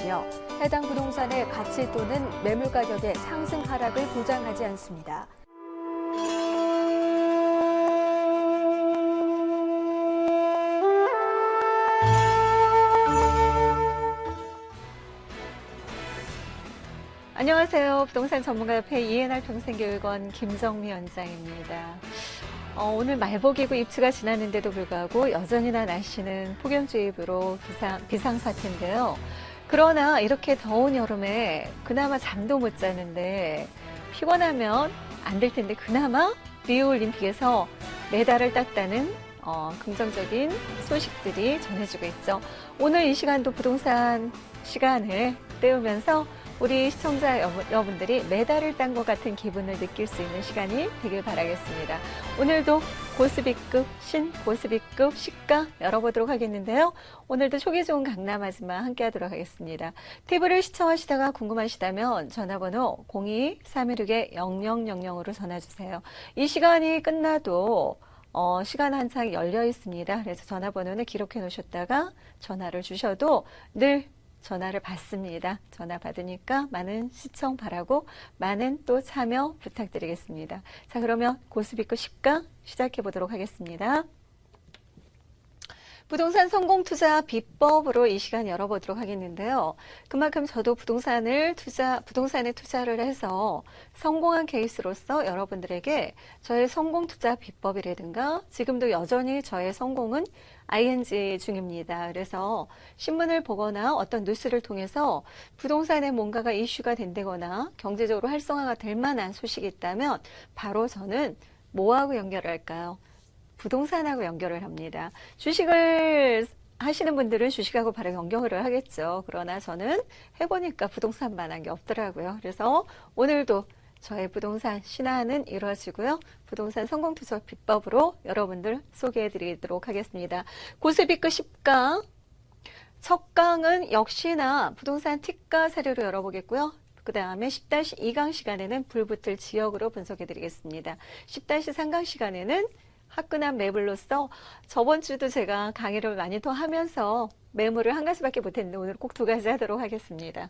있으며 해당 부동산의 가치 또는 매물 가격의 상승 하락을 보장하지 않습니다. 안녕하세요. 부동산 전문가협회 이해날 평생교육원 김정미 원장입니다. 오늘 말복이고 입추가 지났는데도 불구하고 여전히나 날씨는 폭염주의보로 비상사태인데요. 그러나 이렇게 더운 여름에 그나마 잠도 못 자는데 피곤하면 안 될 텐데 그나마 리우올림픽에서 메달을 땄다는 긍정적인 소식들이 전해지고 있죠. 오늘 이 시간도 부동산 시간을 때우면서 우리 시청자 여러분들이 메달을 딴 것 같은 기분을 느낄 수 있는 시간이 되길 바라겠습니다. 오늘도 고스비급, 신고스비급 시가 열어보도록 하겠는데요. 오늘도 초기 좋은 강남아지만 함께 하도록 하겠습니다. TV를 시청하시다가 궁금하시다면 전화번호 02-316-0000으로 전화주세요. 이 시간이 끝나도 시간 한창 열려 있습니다. 그래서 전화번호는 기록해 놓으셨다가 전화를 주셔도 늘 전화를 받습니다. 전화 받으니까 많은 시청 바라고 많은 또 참여 부탁드리겠습니다. 자, 그러면 고스비급 시가 시작해 보도록 하겠습니다. 부동산 성공 투자 비법으로 이 시간 열어보도록 하겠는데요. 그만큼 저도 부동산에 투자를 해서 성공한 케이스로서 여러분들에게 저의 성공 투자 비법이라든가 지금도 여전히 저의 성공은 ING 중입니다. 그래서 신문을 보거나 어떤 뉴스를 통해서 부동산에 뭔가가 이슈가 된다거나 경제적으로 활성화가 될 만한 소식이 있다면 바로 저는 뭐하고 연결을 할까요? 부동산하고 연결을 합니다. 주식을 하시는 분들은 주식하고 바로 연결을 하겠죠. 그러나 저는 해보니까 부동산만한 게 없더라고요. 그래서 오늘도 저의 부동산 신화는 이루어지고요. 부동산 성공 투자 비법으로 여러분들 소개해 드리도록 하겠습니다. 고스비급 10강. 첫 강은 역시나 부동산 티가 사료로 열어보겠고요. 그 다음에 10-2강 시간에는 불붙을 지역으로 분석해 드리겠습니다. 10-3강 시간에는 화끈한 매물로서 저번 주도 제가 강의를 많이 더 하면서 매물을 한 가지밖에 못했는데 오늘 꼭 두 가지 하도록 하겠습니다.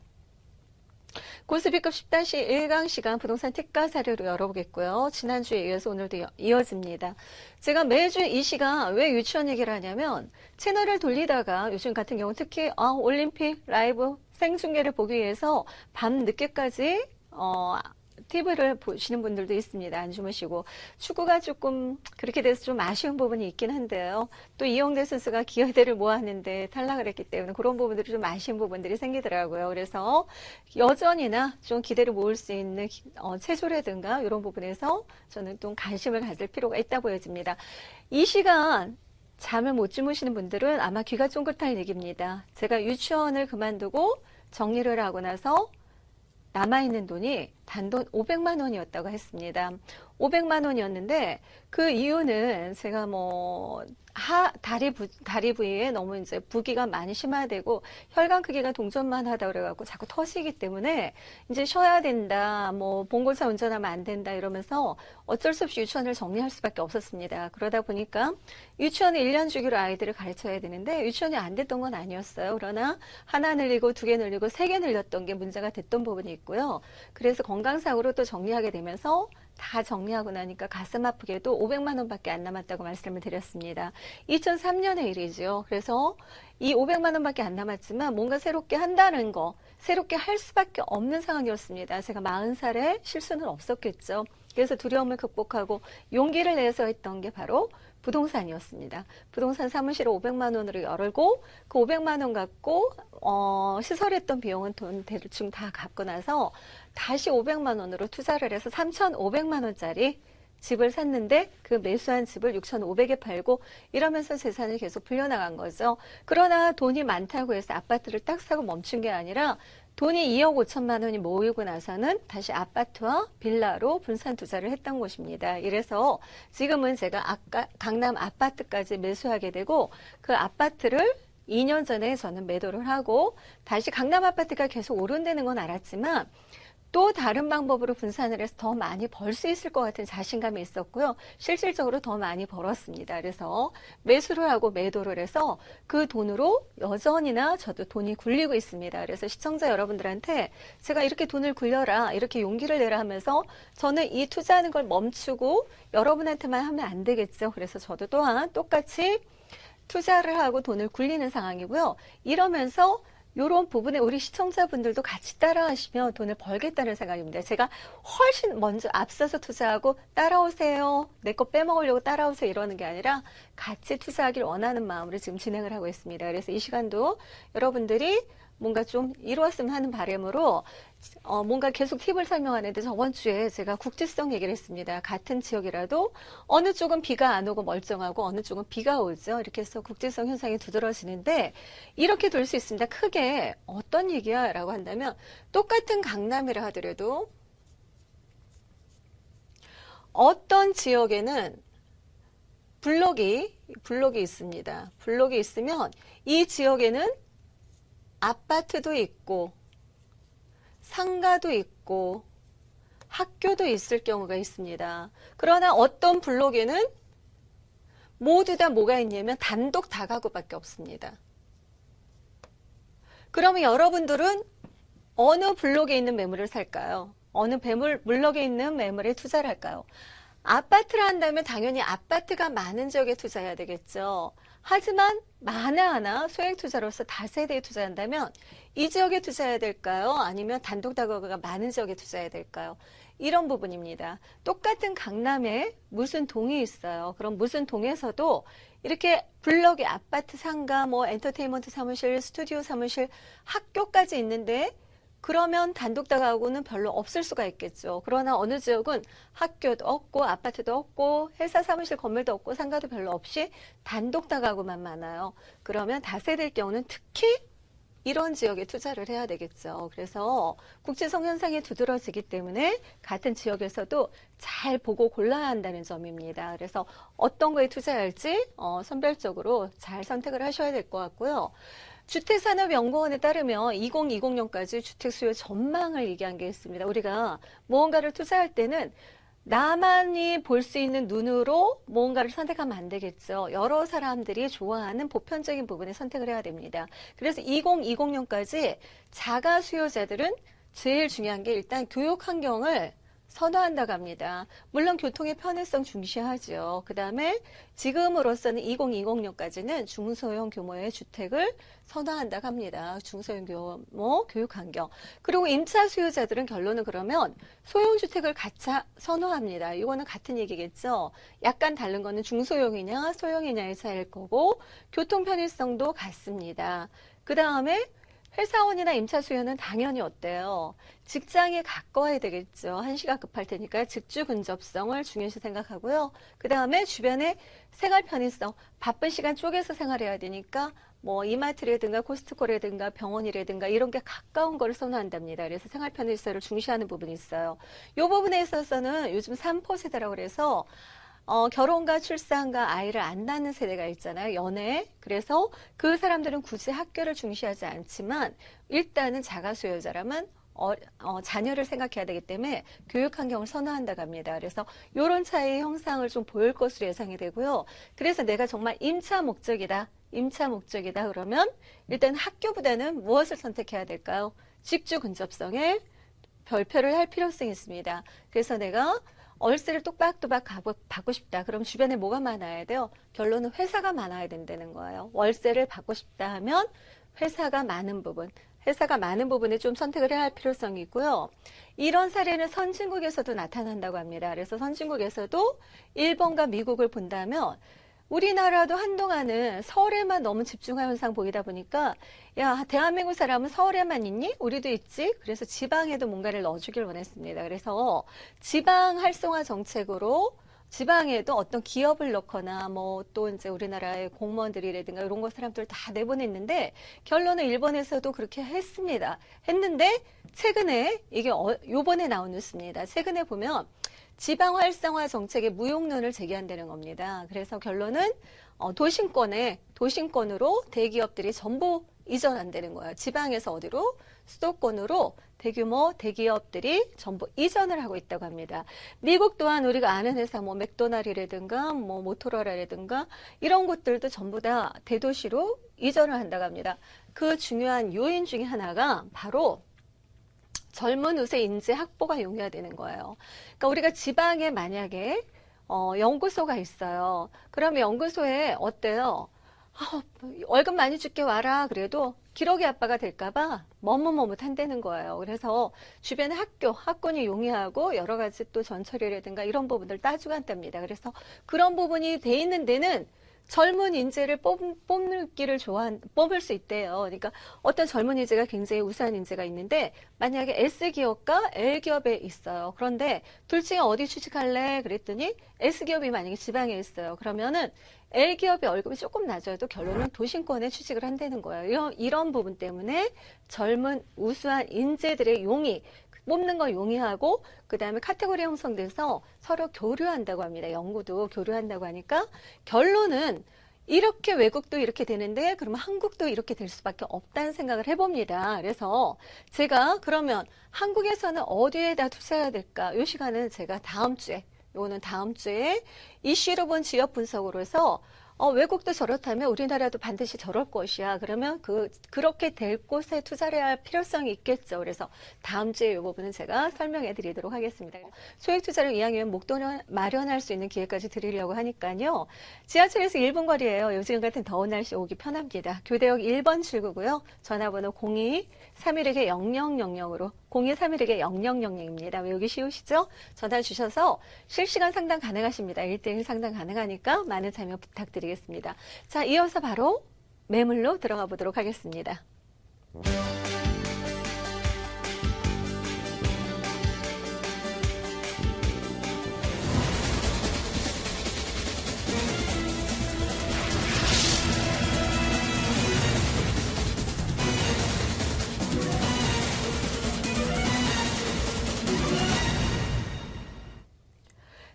고스비급 10-1강 시간 부동산 특가 사료로 열어보겠고요. 지난주에 이어서 오늘도 이어집니다. 제가 매주 이 시간 왜 유치원 얘기를 하냐면 채널을 돌리다가 요즘 같은 경우 특히 올림픽 라이브 생중계를 보기 위해서 밤 늦게까지 TV를 보시는 분들도 있습니다. 안 주무시고 축구가 조금 그렇게 돼서 좀 아쉬운 부분이 있긴 한데요. 또 이영대 선수가 기여대를 모았는데 탈락을 했기 때문에 그런 부분들이 좀 아쉬운 부분들이 생기더라고요. 그래서 여전히나 좀 기대를 모을 수 있는 체조라든가 이런 부분에서 저는 좀 관심을 가질 필요가 있다 보여집니다. 이 시간 잠을 못 주무시는 분들은 아마 귀가 쫑긋할 얘기입니다. 제가 유치원을 그만두고 정리를 하고 나서 남아있는 돈이 단돈 500만 원이었다고 했습니다. 500만 원이었는데 그 이유는 제가 다리 부위에 너무 이제 부기가 많이 심화되고 혈관 크기가 동전만 하다 그래갖고 자꾸 터지기 때문에 이제 쉬어야 된다, 봉고차 운전하면 안 된다 이러면서 어쩔 수 없이 유치원을 정리할 수밖에 없었습니다. 그러다 보니까 유치원에 1년 주기로 아이들을 가르쳐야 되는데 유치원이 안 됐던 건 아니었어요. 그러나 하나 늘리고 2개 늘리고 3개 늘렸던 게 문제가 됐던 부분이 있고요. 그래서 건강상으로 또 정리하게 되면서 다 정리하고 나니까 가슴 아프게도 500만 원밖에 안 남았다고 말씀을 드렸습니다. 2003년의 일이죠. 그래서 이 500만 원밖에 안 남았지만 뭔가 새롭게 한다는 거, 새롭게 할 수밖에 없는 상황이었습니다. 제가 40살에 실수는 없었겠죠. 그래서 두려움을 극복하고 용기를 내서 했던 게 바로 부동산이었습니다. 부동산 사무실을 500만 원으로 열고 그 500만 원 갖고 시설했던 비용은 돈 대충 다 갚고 나서 다시 500만 원으로 투자를 해서 3,500만 원짜리 집을 샀는데 그 매수한 집을 6,500에 팔고 이러면서 재산이 계속 불려나간 거죠. 그러나 돈이 많다고 해서 아파트를 딱 사고 멈춘 게 아니라 돈이 2억 5천만 원이 모이고 나서는 다시 아파트와 빌라로 분산 투자를 했던 것입니다. 이래서 지금은 제가 아까 강남 아파트까지 매수하게 되고 그 아파트를 2년 전에 저는 매도를 하고 다시 강남 아파트가 계속 오른다는 건 알았지만 또 다른 방법으로 분산을 해서 더 많이 벌 수 있을 것 같은 자신감이 있었고요. 실질적으로 더 많이 벌었습니다. 그래서 매수를 하고 매도를 해서 그 돈으로 여전히나 저도 돈이 굴리고 있습니다. 그래서 시청자 여러분들한테 제가 이렇게 돈을 굴려라, 이렇게 용기를 내라 하면서 저는 이 투자하는 걸 멈추고 여러분한테만 하면 안 되겠죠. 그래서 저도 또한 똑같이 투자를 하고 돈을 굴리는 상황이고요. 이러면서 이런 부분에 우리 시청자분들도 같이 따라 하시면 돈을 벌겠다는 생각입니다. 제가 훨씬 먼저 앞서서 투자하고 따라오세요. 내 거 빼먹으려고 따라오세요. 이러는 게 아니라 같이 투자하길 원하는 마음으로 지금 진행을 하고 있습니다. 그래서 이 시간도 여러분들이 뭔가 좀 이루었으면 하는 바람으로 뭔가 계속 팁을 설명하는데 저번 주에 제가 국지성 얘기를 했습니다. 같은 지역이라도 어느 쪽은 비가 안 오고 멀쩡하고 어느 쪽은 비가 오죠. 이렇게 해서 국지성 현상이 두드러지는데 이렇게 될 수 있습니다. 크게 어떤 얘기야? 라고 한다면 똑같은 강남이라 하더라도 어떤 지역에는 블록이 있습니다. 블록이 있으면 이 지역에는 아파트도 있고 상가도 있고 학교도 있을 경우가 있습니다. 그러나 어떤 블록에는 모두 다 뭐가 있냐면 단독 다가구밖에 없습니다. 그러면 여러분들은 어느 블록에 있는 매물을 살까요? 어느 블록에 있는 매물에 투자를 할까요? 아파트를 한다면 당연히 아파트가 많은 지역에 투자해야 되겠죠. 하지만 만에 하나 소액 투자로서 다세대에 투자한다면 이 지역에 투자해야 될까요? 아니면 단독 다가구가 많은 지역에 투자해야 될까요? 이런 부분입니다. 똑같은 강남에 무슨 동이 있어요. 그럼 무슨 동에서도 이렇게 블럭에 아파트, 상가, 뭐 엔터테인먼트 사무실, 스튜디오 사무실, 학교까지 있는데 그러면 단독 다가구는 별로 없을 수가 있겠죠. 그러나 어느 지역은 학교도 없고 아파트도 없고 회사 사무실 건물도 없고 상가도 별로 없이 단독 다가구만 많아요. 그러면 다세대일 경우는 특히 이런 지역에 투자를 해야 되겠죠. 그래서 국지성 현상이 두드러지기 때문에 같은 지역에서도 잘 보고 골라야 한다는 점입니다. 그래서 어떤 거에 투자할지 선별적으로 잘 선택을 하셔야 될 것 같고요. 주택산업연구원에 따르면 2020년까지 주택 수요 전망을 얘기한 게 있습니다. 우리가 무언가를 투자할 때는 나만이 볼 수 있는 눈으로 무언가를 선택하면 안 되겠죠. 여러 사람들이 좋아하는 보편적인 부분에 선택을 해야 됩니다. 그래서 2020년까지 자가 수요자들은 제일 중요한 게 일단 교육 환경을 선호한다고 합니다. 물론 교통의 편의성 중시하죠. 그 다음에 지금으로서는 2020년까지는 중소형 규모의 주택을 선호한다고 합니다. 중소형 규모 교육 환경. 그리고 임차 수요자들은 결론은 그러면 소형주택을 같이 선호합니다. 이거는 같은 얘기겠죠. 약간 다른 거는 중소형이냐 소형이냐의 차이일 거고 교통 편의성도 같습니다. 그 다음에 회사원이나 임차 수요는 당연히 어때요? 직장에 가까워야 되겠죠. 한시가 급할 테니까 직주 근접성을 중요시 생각하고요. 그 다음에 주변에 생활 편의성, 바쁜 시간 쪼개서 생활해야 되니까 뭐 이마트라든가 코스트코라든가 병원이라든가 이런 게 가까운 거를 선호한답니다. 그래서 생활 편의성을 중시하는 부분이 있어요. 이 부분에 있어서는 요즘 3포 세대라고 그래서 결혼과 출산과 아이를 안 낳는 세대가 있잖아요. 연애. 그래서 그 사람들은 굳이 학교를 중시하지 않지만 일단은 자가 수요자라면 자녀를 생각해야 되기 때문에 교육 환경을 선호한다고 합니다. 그래서 이런 차이의 형상을 좀 보일 것으로 예상이 되고요. 그래서 내가 정말 임차 목적이다 그러면 일단 학교보다는 무엇을 선택해야 될까요? 직주 근접성에 별표를 할 필요성이 있습니다. 그래서 내가 월세를 똑박똑박 받고 싶다. 그럼 주변에 뭐가 많아야 돼요? 결론은 회사가 많아야 된다는 거예요. 월세를 받고 싶다 하면 회사가 많은 부분에 좀 선택을 해야 할 필요성이 있고요. 이런 사례는 선진국에서도 나타난다고 합니다. 그래서 선진국에서도 일본과 미국을 본다면 우리나라도 한동안은 서울에만 너무 집중한 현상 보이다 보니까 야, 대한민국 사람은 서울에만 있니? 우리도 있지? 그래서 지방에도 뭔가를 넣어주길 원했습니다. 그래서 지방 활성화 정책으로 지방에도 어떤 기업을 넣거나 뭐 또 이제 우리나라의 공무원들이라든가 이런 거 사람들 다 내보냈는데 결론은 일본에서도 그렇게 했습니다. 했는데 최근에 이게 요번에 나온 뉴스입니다. 최근에 보면 지방 활성화 정책의 무용론을 제기한다는 겁니다. 그래서 결론은 도심권으로 대기업들이 전부 이전한다는 거예요. 지방에서 어디로? 수도권으로 대규모 대기업들이 전부 이전을 하고 있다고 합니다. 미국 또한 우리가 아는 회사 뭐 맥도날이라든가 뭐 모토로라라든가 이런 곳들도 전부 다 대도시로 이전을 한다고 합니다. 그 중요한 요인 중에 하나가 바로 젊은 우세 인재 확보가 용이화되는 거예요. 그러니까 우리가 지방에 만약에 연구소가 있어요. 그러면 연구소에 어때요? 월급 많이 줄게 와라. 그래도 기러기 아빠가 될까봐 머뭇머뭇한다는 거예요. 그래서 주변에 학군이 용이하고 여러 가지 또 전처리라든가 이런 부분들 따지고 한답니다. 그래서 그런 부분이 돼 있는 데는 젊은 인재를 뽑을 수 있대요. 그러니까 어떤 젊은 인재가 굉장히 우수한 인재가 있는데 만약에 S기업과 L기업에 있어요. 그런데 둘 중에 어디 취직할래? 그랬더니 S기업이 만약에 지방에 있어요. 그러면은 L기업의 월급이 조금 낮아도 결론은 도심권에 취직을 한다는 거예요. 이런 부분 때문에 젊은 우수한 인재들의 뽑는 거 용이하고 그 다음에 카테고리 형성돼서 서로 교류한다고 합니다. 연구도 교류한다고 하니까 결론은 이렇게 외국도 이렇게 되는데 그러면 한국도 이렇게 될 수밖에 없다는 생각을 해봅니다. 그래서 제가 그러면 한국에서는 어디에다 투자해야 될까? 이 시간은 제가 다음 주에 이슈로 본 지역 분석으로 해서 외국도 저렇다면 우리나라도 반드시 저럴 것이야. 그러면 그렇게 될 곳에 투자를 할 필요성이 있겠죠. 그래서 다음 주에 이 부분은 제가 설명해 드리도록 하겠습니다. 소액 투자를 이왕이면 목돈을 마련할 수 있는 기회까지 드리려고 하니까요. 지하철에서 1분 거리예요. 요즘 같은 더운 날씨 오기 편합니다. 교대역 1번 출구고요. 전화번호 02-311-0000으로 02-311-0000입니다. 외우기 쉬우시죠? 전화 주셔서 실시간 상담 가능하십니다. 1대1 상담 가능하니까 많은 참여 부탁드리겠습니다. 자, 이어서 바로 매물로 들어가 보도록 하겠습니다.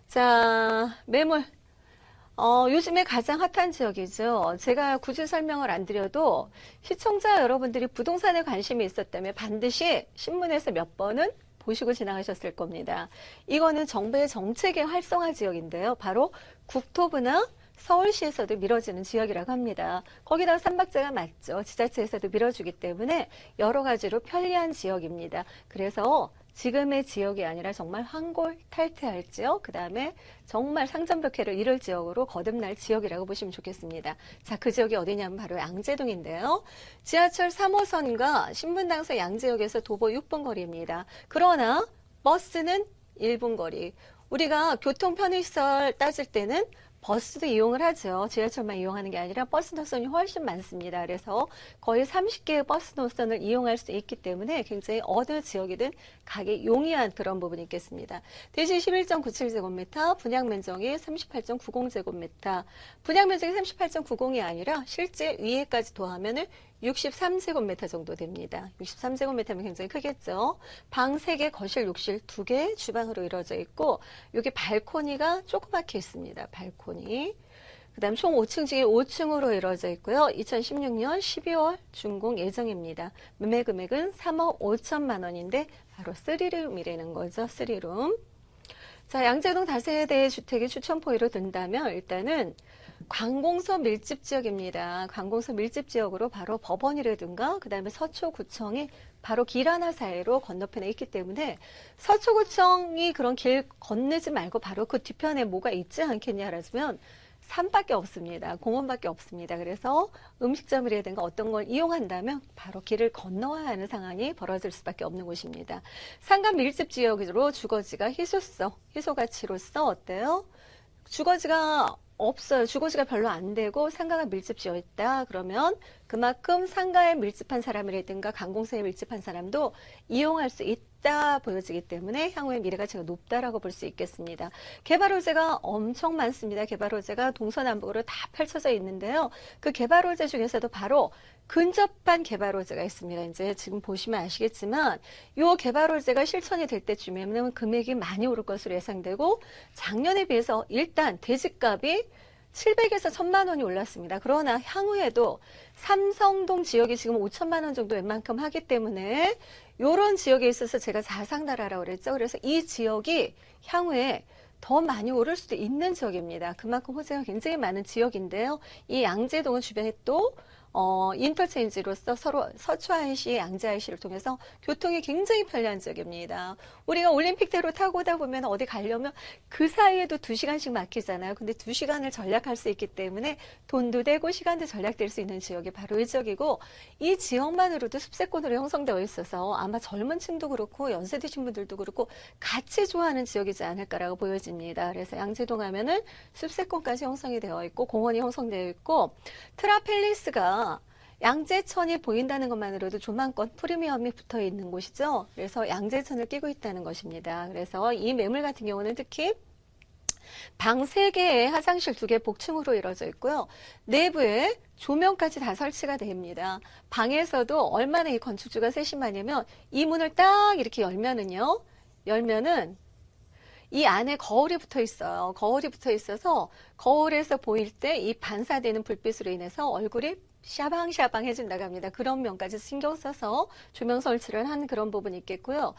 자, 매물. 요즘에 가장 핫한 지역이죠. 제가 굳이 설명을 안 드려도 시청자 여러분들이 부동산에 관심이 있었다면 반드시 신문에서 몇 번은 보시고 지나가셨을 겁니다. 이거는 정부의 정책의 활성화 지역인데요. 바로 국토부나 서울시에서도 밀어주는 지역이라고 합니다. 거기다가 삼박자가 맞죠. 지자체에서도 밀어주기 때문에 여러 가지로 편리한 지역입니다. 그래서 지금의 지역이 아니라 정말 환골탈퇴할 지역, 그 다음에 정말 상점벽해를 이룰 지역으로 거듭날 지역이라고 보시면 좋겠습니다. 자, 그 지역이 어디냐면 바로 양재동인데요. 지하철 3호선과 신분당서 양재역에서 도보 6분 거리입니다. 그러나 버스는 1분 거리. 우리가 교통 편의시설 따질 때는 버스도 이용을 하죠. 지하철만 이용하는 게 아니라 버스 노선이 훨씬 많습니다. 그래서 거의 30개의 버스 노선을 이용할 수 있기 때문에 굉장히 어느 지역이든 가기 용이한 그런 부분이 있겠습니다. 대지 11.97제곱미터, 분양 면적이 38.90제곱미터. 분양 면적이 38.90이 아니라 실제 위에까지 더하면은 63제곱미터 정도 됩니다. 63제곱미터면 굉장히 크겠죠. 방 3개, 거실, 욕실 2개, 주방으로 이루어져 있고 여기 발코니가 조그맣게 있습니다. 발코니. 그 다음 총 5층 중에 5층으로 이루어져 있고요. 2016년 12월 준공 예정입니다. 매매 금액은 3억 5천만 원인데 바로 3룸이라는 거죠. 3룸. 자, 양재동 다세대 주택이 추천포위로 든다면 일단은 관공서 밀집 지역입니다. 관공서 밀집 지역으로 바로 법원이라든가 그 다음에 서초구청이 바로 길 하나 사이로 건너편에 있기 때문에 서초구청이 그런 길 건너지 말고 바로 그 뒤편에 뭐가 있지 않겠냐라면 산밖에 없습니다. 공원밖에 없습니다. 그래서 음식점이라든가 어떤 걸 이용한다면 바로 길을 건너야 하는 상황이 벌어질 수밖에 없는 곳입니다. 상가 밀집 지역으로 주거지가 희소 가치로서 어때요? 주거지가 없어요. 주거지가 별로 안 되고 상가가 밀집지어 있다. 그러면 그만큼 상가에 밀집한 사람이라든가 관공서에 밀집한 사람도 이용할 수 있다. 높다 보여지기 때문에 향후의 미래 가치가 높다라고 볼 수 있겠습니다. 개발 호재가 엄청 많습니다. 개발 호재가 동서남북으로 다 펼쳐져 있는데요. 그 개발 호재 중에서도 바로 근접한 개발 호재가 있습니다. 이제 지금 보시면 아시겠지만 이 개발 호재가 실천이 될 때쯤에는 금액이 많이 오를 것으로 예상되고 작년에 비해서 일단 대지값이 700에서 1000만 원이 올랐습니다. 그러나 향후에도 삼성동 지역이 지금 5천만 원 정도 웬만큼 하기 때문에 이런 지역에 있어서 제가 자상나라라고 그랬죠. 그래서 이 지역이 향후에 더 많이 오를 수도 있는 지역입니다. 그만큼 호재가 굉장히 많은 지역인데요. 이 양재동은 주변에 또 인터체인지로서 서로 서초IC, 양재IC를 통해서 교통이 굉장히 편리한 지역입니다. 우리가 올림픽대로 타고 오다 보면 어디 가려면 그 사이에도 2시간씩 막히잖아요. 근데 2시간을 절약할 수 있기 때문에 돈도 되고 시간도 절약될 수 있는 지역이 바로 이 지역이고 이 지역만으로도 숲세권으로 형성되어 있어서 아마 젊은 층도 그렇고 연세 드신 분들도 그렇고 같이 좋아하는 지역이지 않을까라고 보여집니다. 그래서 양재동 하면은 숲세권까지 형성이 되어 있고 공원이 형성되어 있고 트라펠리스가 양재천이 보인다는 것만으로도 조망권 프리미엄이 붙어 있는 곳이죠. 그래서 양재천을 끼고 있다는 것입니다. 그래서 이 매물 같은 경우는 특히 방 3개에 화장실 2개 복층으로 이루어져 있고요. 내부에 조명까지 다 설치가 됩니다. 방에서도 얼마나 이 건축주가 세심하냐면 이 문을 딱 이렇게 열면은 이 안에 거울이 붙어 있어요. 거울이 붙어 있어서 거울에서 보일 때 이 반사되는 불빛으로 인해서 얼굴이 샤방샤방 해준다고 합니다. 그런 면까지 신경 써서 조명 설치를 한 그런 부분이 있겠고요.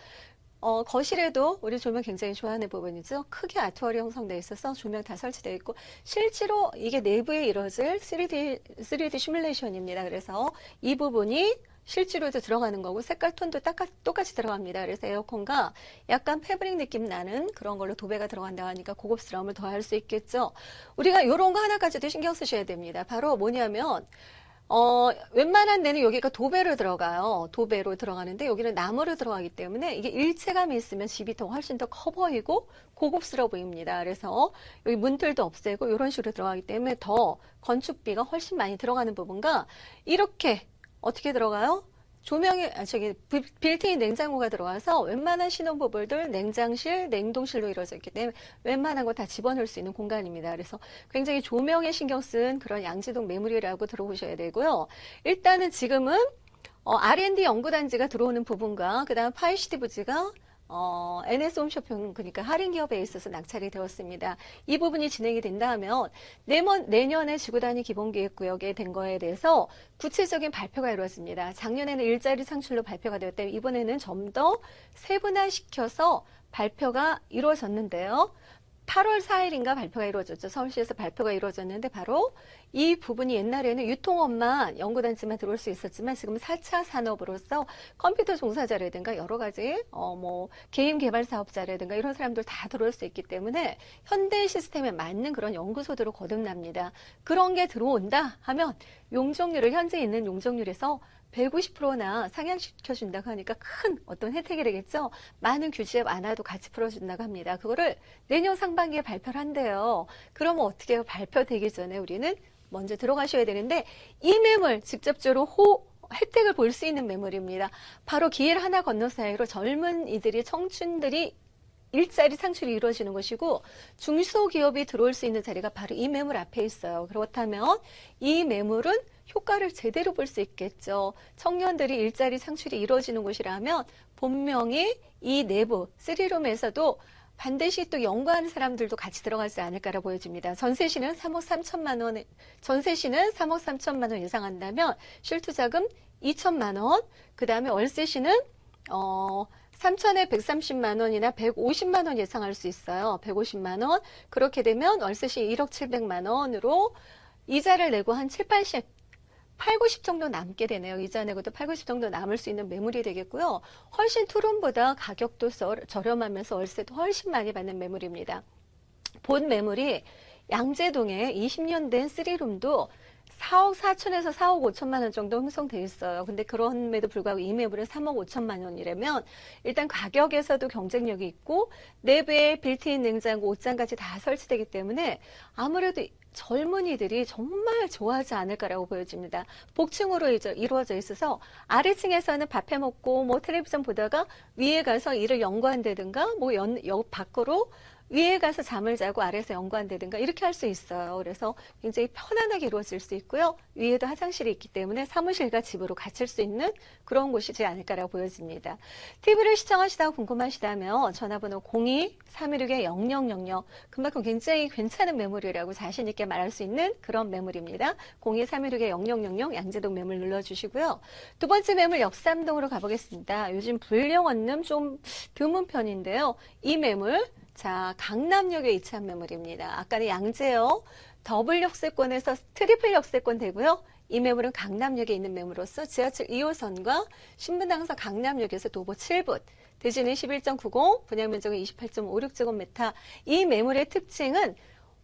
거실에도 우리 조명 굉장히 좋아하는 부분이죠. 크게 아트월이 형성되어 있어서 조명 다 설치되어 있고 실제로 이게 내부에 이루어질 3D 시뮬레이션입니다. 그래서 이 부분이 실제로도 들어가는 거고 색깔 톤도 똑같이 들어갑니다. 그래서 에어컨과 약간 패브릭 느낌 나는 그런 걸로 도배가 들어간다고 하니까 고급스러움을 더할 수 있겠죠. 우리가 이런 거 하나까지도 신경 쓰셔야 됩니다. 바로 뭐냐면 웬만한 데는 여기가 도배로 들어가요. 도배로 들어가는데 여기는 나무로 들어가기 때문에 이게 일체감이 있으면 집이 더 훨씬 더 커 보이고 고급스러워 보입니다. 그래서 여기 문틀도 없애고 이런 식으로 들어가기 때문에 더 건축비가 훨씬 많이 들어가는 부분과 이렇게 어떻게 들어가요? 조명에, 빌트인 냉장고가 들어와서 웬만한 신혼부부들 냉장실, 냉동실로 이루어져 있기 때문에 웬만한 거 다 집어넣을 수 있는 공간입니다. 그래서 굉장히 조명에 신경 쓴 그런 양재동 매물이라고 들어보셔야 되고요. 일단은 지금은 R&D 연구단지가 들어오는 부분과 그 다음 파이시티 부지가 NS홈쇼핑 그러니까 할인 기업에 있어서 낙찰이 되었습니다. 이 부분이 진행이 된다 하면 내년에 지구단위 기본계획구역에 된 거에 대해서 구체적인 발표가 이루어집니다. 작년에는 일자리 창출로 발표가 되었다면 이번에는 좀 더 세분화시켜서 발표가 이루어졌는데요. 8월 4일인가 발표가 이루어졌죠. 서울시에서 발표가 이루어졌는데 바로 이 부분이 옛날에는 유통업만 연구단지만 들어올 수 있었지만 지금 4차 산업으로서 컴퓨터 종사자라든가 여러 가지 게임 개발 사업자라든가 이런 사람들 다 들어올 수 있기 때문에 현대 시스템에 맞는 그런 연구소들로 거듭납니다. 그런 게 들어온다 하면 용적률을 현재 있는 용적률에서 150%나 상향시켜준다고 하니까 큰 어떤 혜택이 되겠죠. 많은 규제 완화도 같이 풀어준다고 합니다. 그거를 내년 상반기에 발표를 한대요. 그러면 어떻게 해요? 발표되기 전에 우리는 먼저 들어가셔야 되는데 이 매물 직접적으로 혜택을 볼 수 있는 매물입니다. 바로 길 하나 건너 사이로 젊은이들이 청춘들이 일자리 창출이 이루어지는 것이고 중소기업이 들어올 수 있는 자리가 바로 이 매물 앞에 있어요. 그렇다면 이 매물은 효과를 제대로 볼 수 있겠죠. 청년들이 일자리 창출이 이루어지는 곳이라면 분명히 이 내부 3룸에서도 반드시 또 연구하는 사람들도 같이 들어가지 않을까라 보여집니다. 전세시는 3억 3천만 원, 전세시는 3억 3천만 원 예상한다면 실투자금 2천만 원, 그 다음에 월세시는 3천에 130만 원이나 150만 원 예상할 수 있어요. 150만 원. 그렇게 되면 월세시 1억 700만 원으로 이자를 내고 한 7, 80, 90 정도 남게 되네요. 이자 내고도 8, 90 정도 남을 수 있는 매물이 되겠고요. 훨씬 투룸보다 가격도 저렴하면서 월세도 훨씬 많이 받는 매물입니다. 본 매물이 양재동에 20년 된 3룸도 4억 4천에서 4억 5천만 원 정도 형성돼 있어요. 근데 그럼에도 불구하고 이 매물은 3억 5천만 원이라면 일단 가격에서도 경쟁력이 있고 내부에 빌트인 냉장고, 옷장까지 다 설치되기 때문에 아무래도 젊은이들이 정말 좋아하지 않을까라고 보여집니다. 복층으로 이루어져 있어서 아래층에서는 밥 해먹고 뭐 텔레비전 보다가 위에 가서 일을 연구한다든가 뭐 밖으로 위에 가서 잠을 자고 아래에서 연구한다든가 이렇게 할 수 있어요. 그래서 굉장히 편안하게 이루어질 수 있고요. 위에도 화장실이 있기 때문에 사무실과 집으로 갇힐 수 있는 그런 곳이지 않을까라고 보여집니다. TV를 시청하시다가 궁금하시다면 전화번호 02-316-0000 그만큼 굉장히 괜찮은 매물이라고 자신 있게 말할 수 있는 그런 매물입니다. 02-316-0000 양재동 매물 눌러주시고요. 두 번째 매물 역삼동으로 가보겠습니다. 요즘 불량 원룸 좀 드문 편인데요. 이 매물 자, 강남역에 위치한 매물입니다. 아까는 양재역 더블 역세권에서 트리플 역세권 되고요. 이 매물은 강남역에 있는 매물로서 지하철 2호선과 신분당선 강남역에서 도보 7분, 대지는 11.90, 분양면적은 28.56제곱미터. 이 매물의 특징은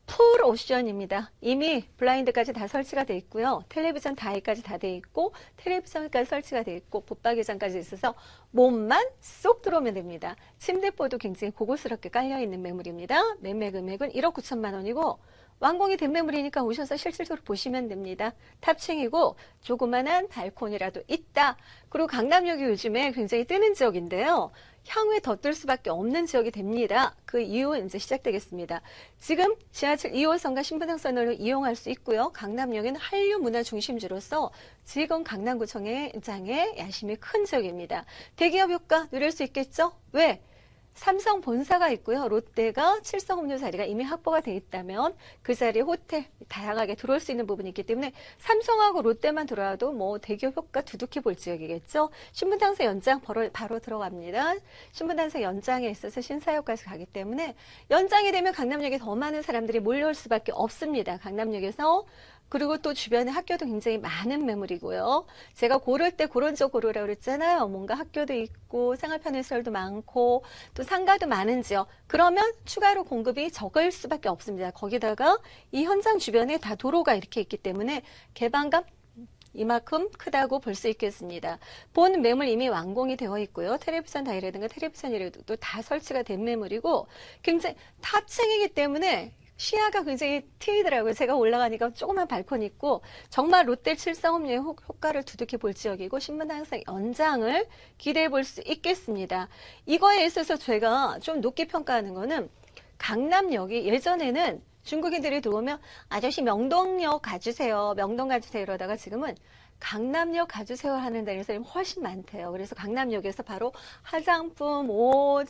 풀 옵션입니다. 이미 블라인드까지 다 설치가 되어 있고요. 텔레비전 다이까지 다 되어 있고 텔레비전까지 설치가 되어 있고 붙박이장까지 있어서 몸만 쏙 들어오면 됩니다. 침대포도 굉장히 고급스럽게 깔려있는 매물입니다. 매매 금액은 1억 9천만 원이고 완공이 된 매물이니까 오셔서 실질적으로 보시면 됩니다. 탑층이고 조그만한 발코니라도 있다. 그리고 강남역이 요즘에 굉장히 뜨는 지역인데요. 향후에 더 뜰 수밖에 없는 지역이 됩니다. 그 이후 이제 시작되겠습니다. 지금 지하철 2호선과 신분당선을 이용할 수 있고요. 강남역은 한류 문화 중심지로서 지금 강남구청의 장에 야심이 큰 지역입니다. 대기업 효과 누릴 수 있겠죠? 왜? 삼성 본사가 있고요. 롯데가 칠성음료 자리가 이미 확보가 돼 있다면 그 자리에 호텔 다양하게 들어올 수 있는 부분이 있기 때문에 삼성하고 롯데만 들어와도 뭐 대기업 효과 두둑히 볼 지역이겠죠. 신분당선 연장 바로 들어갑니다. 신분당선 연장에 있어서 신사역까지 가기 때문에 연장이 되면 강남역에 더 많은 사람들이 몰려올 수밖에 없습니다. 강남역에서 그리고 또 주변에 학교도 굉장히 많은 매물이고요. 제가 고를 때 그런 쪽 고르라고 그랬잖아요. 뭔가 학교도 있고 생활편의시설도 많고 또 상가도 많은 지역. 그러면 추가로 공급이 적을 수밖에 없습니다. 거기다가 이 현장 주변에 다 도로가 이렇게 있기 때문에 개방감 이만큼 크다고 볼 수 있겠습니다. 본 매물 이미 완공이 되어 있고요. 텔레비전 다이라든가 텔레비전이라도 다 설치가 된 매물이고 굉장히 탑층이기 때문에 시야가 굉장히 트이더라고요. 제가 올라가니까 조그만 발코니 있고 정말 롯데 칠성음료의 효과를 두둑히 볼 지역이고 신분당선 연장을 기대해 볼 수 있겠습니다. 이거에 있어서 제가 좀 높게 평가하는 거는 강남역이 예전에는 중국인들이 들어오면 아저씨 명동역 가주세요. 명동 가주세요. 이러다가 지금은 강남역 가주세요 하는 데는 사람이 훨씬 많대요. 그래서 강남역에서 바로 화장품, 옷,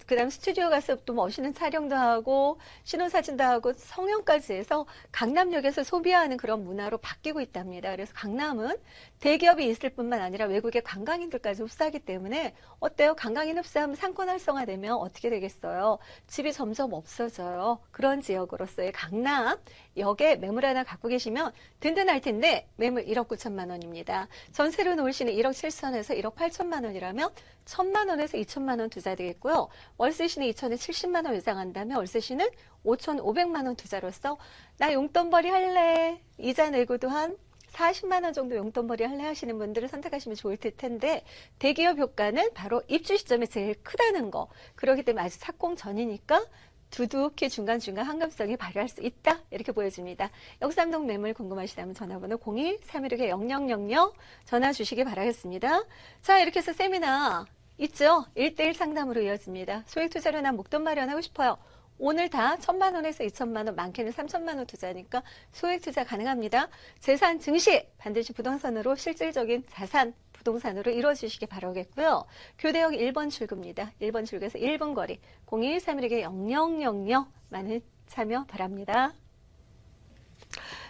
그다음 스튜디오 가서 또 멋있는 촬영도 하고 신혼사진도 하고 성형까지 해서 강남역에서 소비하는 그런 문화로 바뀌고 있답니다. 그래서 강남은 대기업이 있을 뿐만 아니라 외국의 관광인들까지 흡수하기 때문에 어때요? 관광인 흡수하면 상권 활성화되면 어떻게 되겠어요? 집이 점점 없어져요. 그런 지역으로서의 강남역에 매물 하나 갖고 계시면 든든할 텐데 매물 1억 9천만 원입니다. 전세로 놓으시는 1억 7천에서 1억 8천만 원이라면 1천만 원에서 2천만 원 투자 되겠고요. 월세시는 2천에 70만 원 이상 한다면 월세시는 5,500만 원 투자로서 나 용돈벌이 할래. 이자 내고도 한 40만 원 정도 용돈벌이 할래 하시는 분들을 선택하시면 좋을 텐데 대기업 효과는 바로 입주 시점에 제일 크다는 거. 그렇기 때문에 아직 착공 전이니까 두둑히 중간중간 황금성이 발휘할 수 있다. 이렇게 보여집니다. 역삼동 매물 궁금하시다면 전화번호 02-316-0000 전화 주시기 바라겠습니다. 자, 이렇게 해서 세미나 있죠? 1대1 상담으로 이어집니다. 소액투자로 난 목돈 마련하고 싶어요. 오늘 다 1,000만 원에서 2,000만 원, 많게는 3,000만 원 투자니까 소액 투자 가능합니다. 재산 증시 반드시 부동산으로 실질적인 자산 부동산으로 이루어주시기 바라겠고요. 교대역 1번 출구입니다. 1번 출구에서 1분 거리 0131-0000 많은 참여 바랍니다.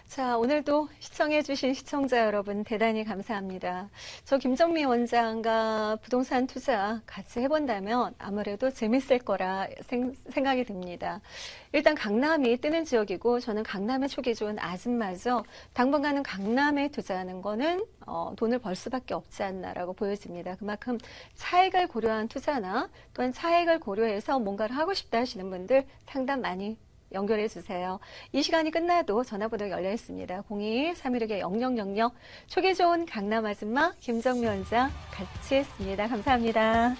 자, 오늘도 시청해주신 시청자 여러분 대단히 감사합니다. 저 김정미 원장과 부동산 투자 같이 해본다면 아무래도 재밌을 거라 생각이 듭니다. 일단 강남이 뜨는 지역이고 저는 강남에 촉이 좋은 아줌마죠. 당분간은 강남에 투자하는 거는 돈을 벌 수밖에 없지 않나라고 보여집니다. 그만큼 차익을 고려한 투자나 또한 차익을 고려해서 뭔가를 하고 싶다 하시는 분들 상담 많이 연결해 주세요. 이 시간이 끝나도 전화번호 열려 있습니다. 02-316-0000. 초기 좋은 강남 아줌마 김정미 원장 같이 했습니다. 감사합니다.